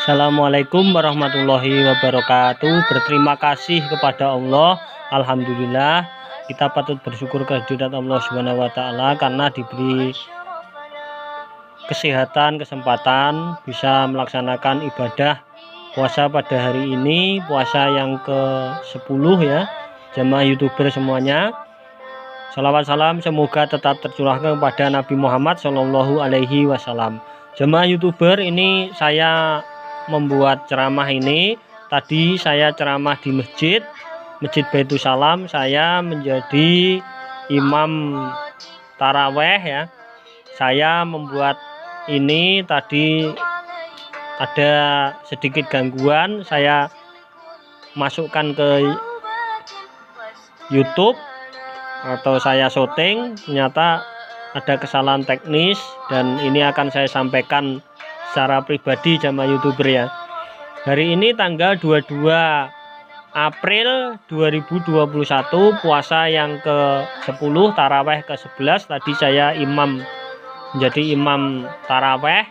Assalamualaikum warahmatullahi wabarakatuh. Berterima kasih kepada Allah. Alhamdulillah, kita patut bersyukur kehadirat Allah Subhanahu wa taala karena diberi kesehatan, kesempatan bisa melaksanakan ibadah puasa pada hari ini, puasa yang ke-10 ya. Jamaah YouTuber semuanya, salawat salam semoga tetap tercurahkan kepada Nabi Muhammad Shallallahu Alaihi Wasallam. Jemaah YouTuber, ini saya membuat ceramah ini. Tadi saya ceramah di Masjid Baitul Salam. Saya menjadi imam taraweh ya. Saya membuat ini tadi ada sedikit gangguan. Saya masukkan ke YouTube atau saya syuting, ternyata ada kesalahan teknis dan ini akan saya sampaikan secara pribadi jamaah YouTuber ya. Hari ini tanggal 22 April 2021, puasa yang ke-10, taraweh ke-11. Tadi saya menjadi imam taraweh,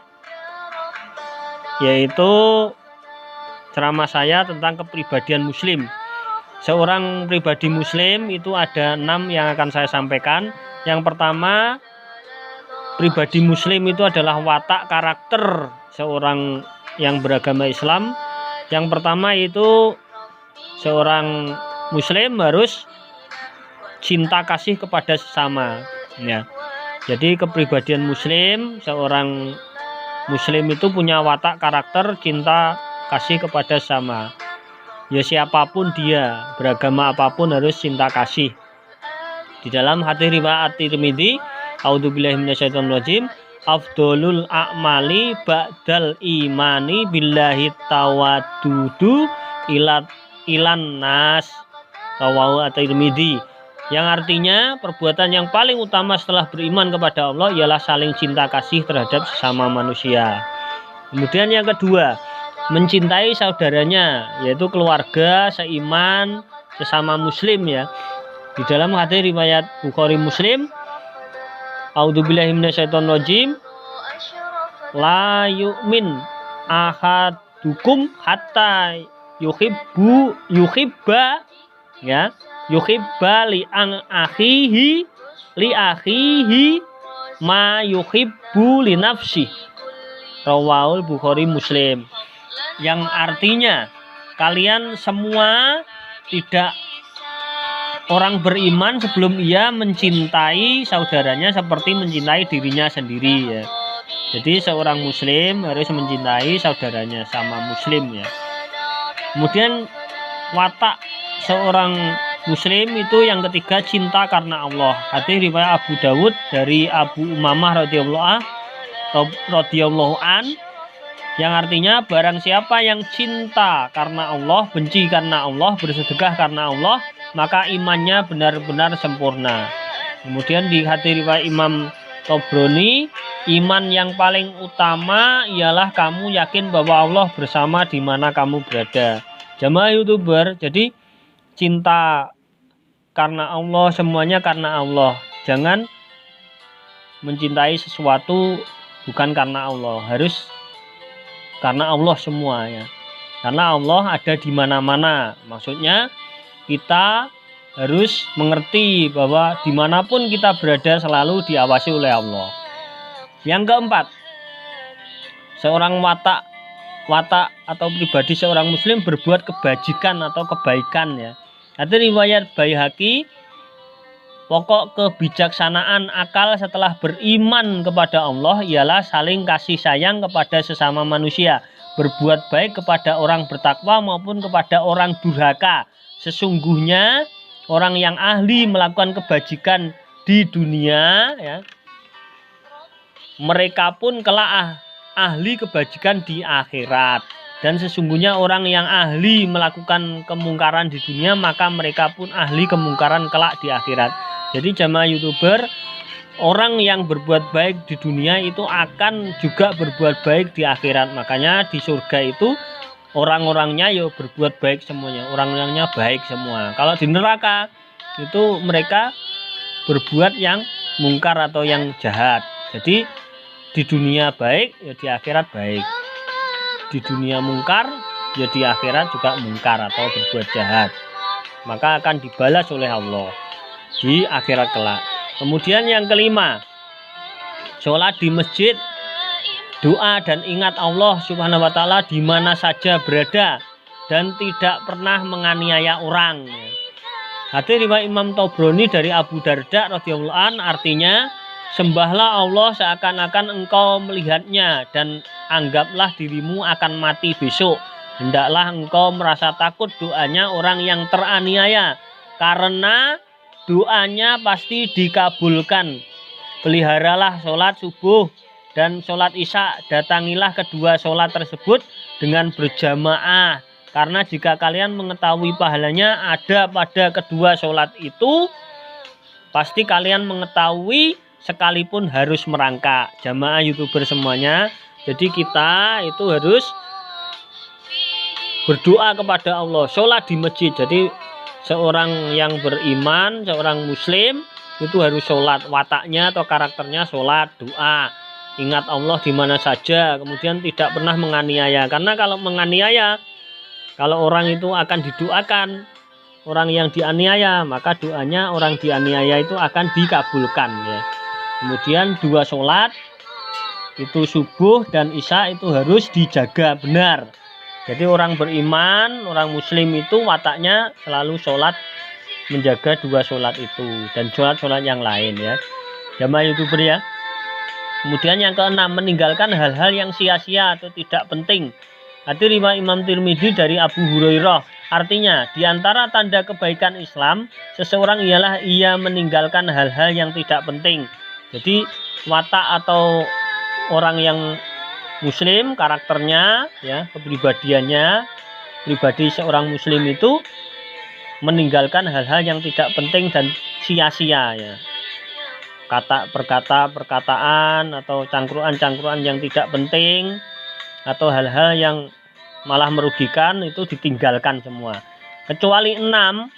yaitu ceramah saya tentang kepribadian muslim. Seorang pribadi muslim itu ada 6 yang akan saya sampaikan. Yang pertama, pribadi muslim itu adalah watak karakter seorang yang beragama Islam. Yang pertama itu seorang muslim harus cinta kasih kepada sesama ya. Jadi kepribadian muslim, seorang muslim itu punya watak karakter cinta kasih kepada sesama. Ya siapapun dia, beragama apapun harus cinta kasih. Di dalam hadis riwayat Tirmidzi, a'udzubillahi minasyaitonirrajim, afdholul a'mali ba'dal imani billahi tawaddudu ilan nas, rawahu at-Tirmidzi. Yang artinya perbuatan yang paling utama setelah beriman kepada Allah ialah saling cinta kasih terhadap sesama manusia. Kemudian yang kedua, mencintai saudaranya, yaitu keluarga seiman sesama muslim ya. Di dalam hadis riwayat Bukhari Muslim, a'udzubillahi minasyaitonirrajim, la yu'min ahadukum hatta yuhibba ya, yuhibba li akhihi ma yuhibbu li nafsi, rawahul Bukhari Muslim. Yang artinya kalian semua tidak orang beriman sebelum ia mencintai saudaranya seperti mencintai dirinya sendiri ya. Jadi seorang muslim harus mencintai saudaranya sama muslim ya. Kemudian watak seorang muslim itu yang ketiga, cinta karena Allah. Hadis riwayat Abu Dawud dari Abu Umamah radhiyallahu an, yang artinya barang siapa yang cinta karena Allah, benci karena Allah, bersedekah karena Allah, maka imannya benar-benar sempurna. Kemudian di hadis riwayat Imam Tobroni, iman yang paling utama ialah kamu yakin bahwa Allah bersama di mana kamu berada. Jamaah YouTuber, jadi cinta karena Allah, semuanya karena Allah. Jangan mencintai sesuatu bukan karena Allah, harus karena Allah semua ya. Karena Allah ada di mana-mana. Maksudnya kita harus mengerti bahwa dimanapun kita berada selalu diawasi oleh Allah. Yang keempat, seorang watak atau pribadi seorang muslim berbuat kebajikan atau kebaikan ya. Ada riwayat Baihaqi, pokok kebijaksanaan akal setelah beriman kepada Allah ialah saling kasih sayang kepada sesama manusia, berbuat baik kepada orang bertakwa maupun kepada orang durhaka. Sesungguhnya orang yang ahli melakukan kebajikan di dunia ya, mereka pun kelak ahli kebajikan di akhirat. Dan sesungguhnya orang yang ahli melakukan kemungkaran di dunia, maka mereka pun ahli kemungkaran kelak di akhirat. Jadi jamaah YouTuber, orang yang berbuat baik di dunia itu akan juga berbuat baik di akhirat. Makanya di surga itu orang-orangnya ya berbuat baik semuanya, orang-orangnya baik semua. Kalau di neraka itu mereka berbuat yang mungkar atau yang jahat. Jadi di dunia baik, ya di akhirat baik. di dunia mungkar, ya di akhirat juga mungkar atau berbuat jahat, maka akan dibalas oleh Allah di akhirat kelak. Kemudian yang kelima, sholat di masjid, doa dan ingat Allah Subhanahu wa taala di mana saja berada dan tidak pernah menganiaya orang. Hadis riwayat Imam Tabrani dari Abu Darda radhiyallahu an, artinya sembahlah Allah seakan-akan engkau melihatnya dan anggaplah dirimu akan mati besok. Hendaklah engkau merasa takut doanya orang yang teraniaya, karena doanya pasti dikabulkan. Peliharalah sholat subuh dan sholat isya, datangilah kedua sholat tersebut dengan berjamaah. Karena jika kalian mengetahui pahalanya ada pada kedua sholat itu, pasti kalian mengetahui sekalipun harus merangkak. Jamaah YouTuber semuanya, jadi kita itu harus berdoa kepada Allah, sholat di masjid. Jadi seorang yang beriman, seorang muslim itu harus sholat, wataknya atau karakternya sholat, doa, ingat Allah di mana saja, kemudian tidak pernah menganiaya. Karena kalau menganiaya, kalau orang itu akan didoakan orang yang dianiaya, maka doanya orang dianiaya itu akan dikabulkan ya. Kemudian dua sholat itu subuh dan isya itu harus dijaga benar. Jadi orang beriman, orang muslim itu wataknya selalu sholat, menjaga dua sholat itu dan sholat-sholat yang lain ya. Jamaah YouTuber ya. Kemudian yang keenam, meninggalkan hal-hal yang sia-sia atau tidak penting. Hadis riwayat Imam Tirmidzi dari Abu Hurairah, artinya di antara tanda kebaikan Islam seseorang ialah ia meninggalkan hal-hal yang tidak penting. Jadi watak atau orang yang muslim, karakternya ya, kepribadiannya, pribadi seorang muslim itu meninggalkan hal-hal yang tidak penting dan sia-sia ya. Perkataan atau cangkruan-cangkruan yang tidak penting atau hal-hal yang malah merugikan itu ditinggalkan semua. Kecuali 6,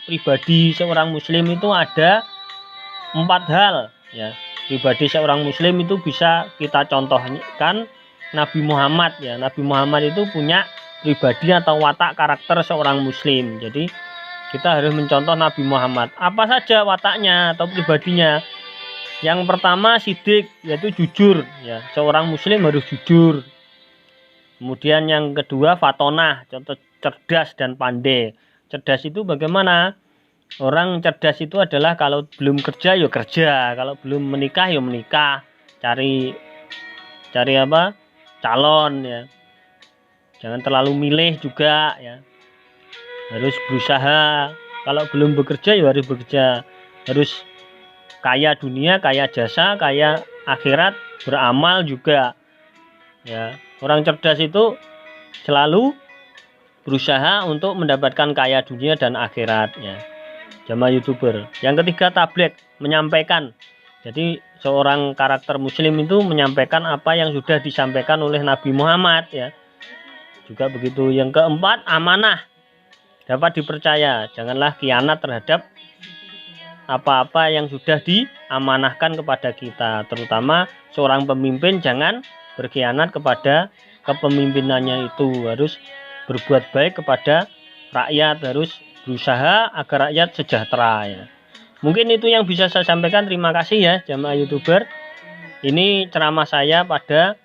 pribadi seorang muslim itu ada 4 hal ya. Pribadi seorang muslim itu bisa kita contohkan Nabi Muhammad ya. Nabi Muhammad itu punya pribadi atau watak karakter seorang muslim. Jadi kita harus mencontoh Nabi Muhammad. Apa saja wataknya atau pribadinya? Yang pertama sidik, yaitu jujur ya. Seorang muslim harus jujur. Kemudian yang kedua fatonah, contoh cerdas dan pandai. Cerdas itu bagaimana? Orang cerdas itu adalah kalau belum kerja ya kerja, kalau belum menikah ya menikah, cari apa? Calon ya. Jangan terlalu milih juga ya. Harus berusaha. Kalau belum bekerja ya harus bekerja. Harus kaya dunia, kaya jasa, kaya akhirat, beramal juga ya. Orang cerdas itu selalu berusaha untuk mendapatkan kaya dunia dan akhirat ya. Jamaah YouTuber. Yang ketiga tabligh, menyampaikan. Jadi seorang karakter muslim itu menyampaikan apa yang sudah disampaikan oleh Nabi Muhammad ya. Juga begitu. Yang keempat amanah, dapat dipercaya. Janganlah khianat terhadap apa-apa yang sudah diamanahkan kepada kita. Terutama seorang pemimpin jangan berkhianat kepada kepemimpinannya itu. Harus berbuat baik kepada rakyat, harus berusaha agar rakyat sejahtera ya. Mungkin itu yang bisa saya sampaikan. Terima kasih ya jamaah YouTuber. Ini ceramah saya pada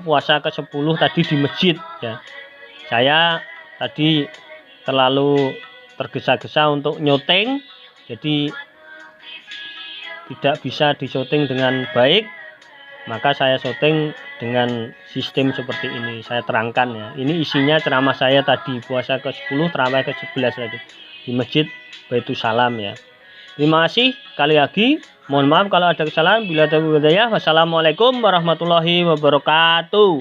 puasa ke-10 tadi di masjid ya. Saya tadi terlalu tergesa-gesa untuk nyoteng, jadi tidak bisa disyuting dengan baik, maka saya syuting dengan sistem seperti ini. Saya terangkan ya, ini isinya ceramah saya tadi puasa ke-10 terawih ke-11 tadi di Masjid Baitus Salam ya. Terima kasih sekali lagi, mohon maaf kalau ada kesalahan. Bila ada hidayah, wassalamualaikum warahmatullahi wabarakatuh.